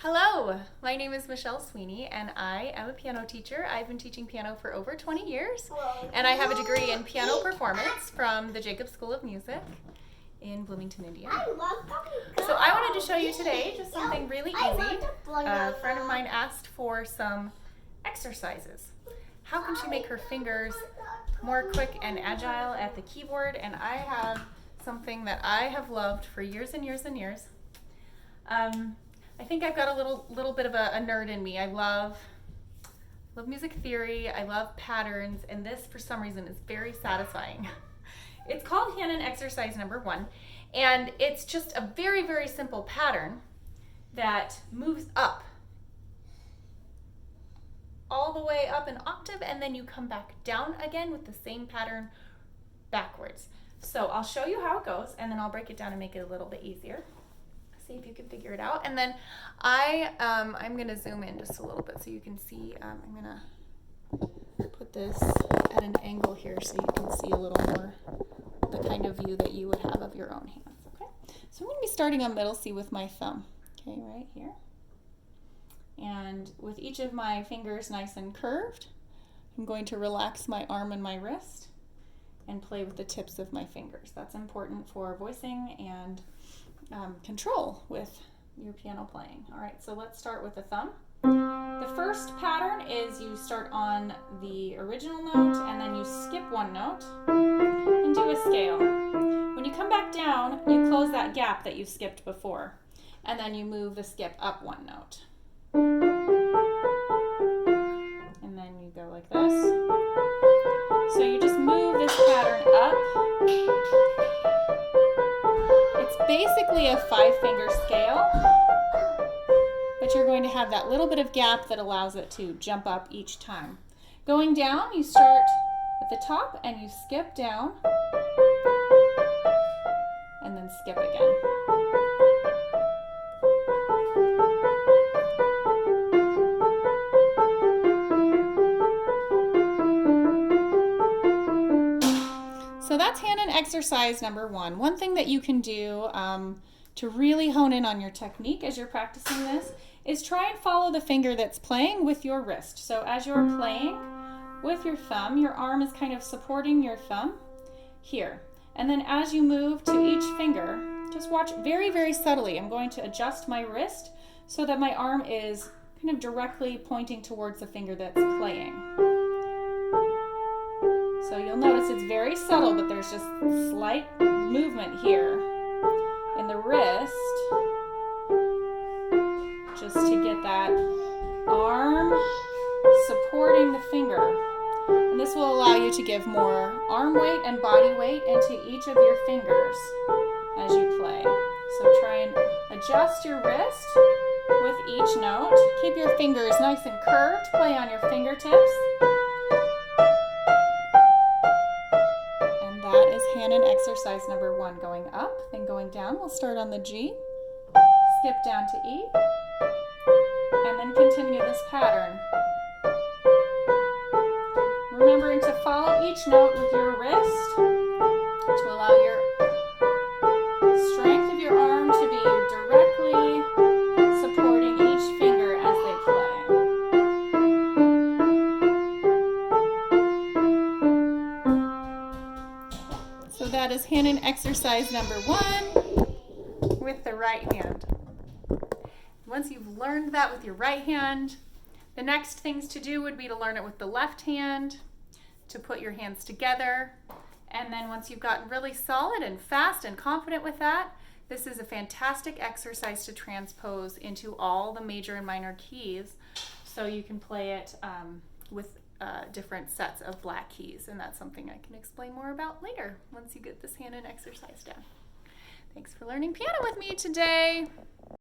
Hello, my name is Michelle Sweeny and I am a piano teacher. I've been teaching piano for over 20 years and I have a degree in piano performance from the Jacobs School of Music in Bloomington, Indiana. So I wanted to show you today just something really easy. A friend of mine asked for some exercises. How can she make her fingers more quick and agile at the keyboard? And I have something that I have loved for years and years and years. I think I've got a little bit of a nerd in me. I love music theory, I love patterns, and this for some reason is very satisfying. It's called Hanon exercise number 1, and it's just a very, very simple pattern that moves up all the way up an octave, and then you come back down again with the same pattern backwards. So I'll show you how it goes, and then I'll break it down and make it a little bit easier. See if you can figure it out. And then I'm going to zoom in just a little bit so you can see. I'm going to put this at an angle here so you can see a little more the kind of view that you would have of your own hands. Okay, so I'm going to be starting on middle C with my thumb. Okay, right here. And with each of my fingers nice and curved, I'm going to relax my arm and my wrist and play with the tips of my fingers. That's important for voicing and control with your piano playing. All right, so let's start with the thumb. The first pattern is you start on the original note and then you skip one note and do a scale. When you come back down, you close that gap that you skipped before, and then you move the skip up one note. And then you go like this. So you just move this pattern up. It's basically a 5-finger scale, but you're going to have that little bit of gap that allows it to jump up each time. Going down, you start at the top and you skip down and then skip again. So that's Hanon exercise number 1. One thing that you can do to really hone in on your technique as you're practicing this is try and follow the finger that's playing with your wrist. So as you're playing with your thumb, your arm is kind of supporting your thumb here. And then as you move to each finger, just watch very, very subtly. I'm going to adjust my wrist so that my arm is kind of directly pointing towards the finger that's playing. So you'll notice it's very subtle, but there's just slight movement here in the wrist just to get that arm supporting the finger. And this will allow you to give more arm weight and body weight into each of your fingers as you play. So try and adjust your wrist with each note. Keep your fingers nice and curved. Play on your fingertips. That is Hanon exercise number 1, going up, then going down. We'll start on the G, skip down to E, and then continue this pattern. Remembering to follow each note with your wrist to allow your strength of your arm to be directly supporting each finger as they play. So that is Hanon exercise number 1 with the right hand. Once you've learned that with your right hand, the next things to do would be to learn it with the left hand, to put your hands together. And then once you've gotten really solid and fast and confident with that, this is a fantastic exercise to transpose into all the major and minor keys. So you can play it with different sets of black keys, and that's something I can explain more about later once you get this Hanon exercise down. Thanks for learning piano with me today.